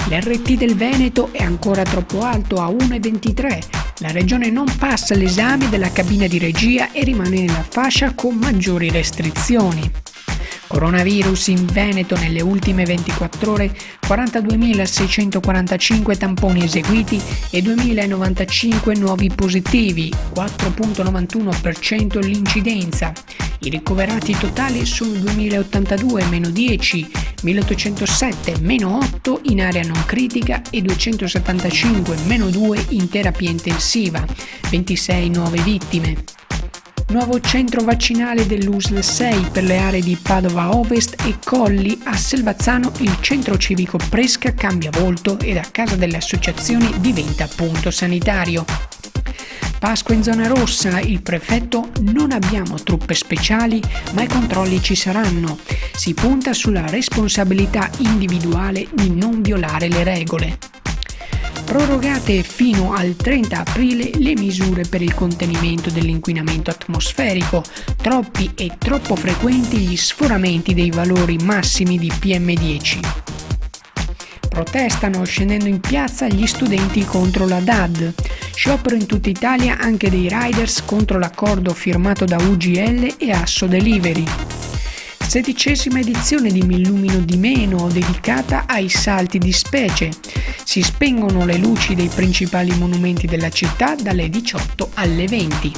L'RT del Veneto è ancora troppo alto a 1,23. La regione non passa l'esame della cabina di regia e rimane nella fascia con maggiori restrizioni. Coronavirus in Veneto nelle ultime 24 ore, 42.645 tamponi eseguiti e 2.095 nuovi positivi, 4,91% l'incidenza. I ricoverati totali sono 2.082, meno 10, 1.807, meno 8 in area non critica e 275, meno 2 in terapia intensiva, 26 nuove vittime. Nuovo centro vaccinale dell'USL 6 per le aree di Padova Ovest e Colli. A Selvazzano il centro civico Presca cambia volto ed a casa delle associazioni diventa punto sanitario. Pasqua in zona rossa, il prefetto: non abbiamo truppe speciali, ma i controlli ci saranno. Si punta sulla responsabilità individuale di non violare le regole. Prorogate fino al 30 aprile le misure per il contenimento dell'inquinamento atmosferico, troppi e troppo frequenti gli sforamenti dei valori massimi di PM10. Protestano scendendo in piazza gli studenti contro la DAD. Sciopero in tutta Italia anche dei riders contro l'accordo firmato da UGL e Asso Delivery. 16ª edizione di M'illumino di meno, dedicata ai salti di specie. Si spengono le luci dei principali monumenti della città dalle 18 alle 20.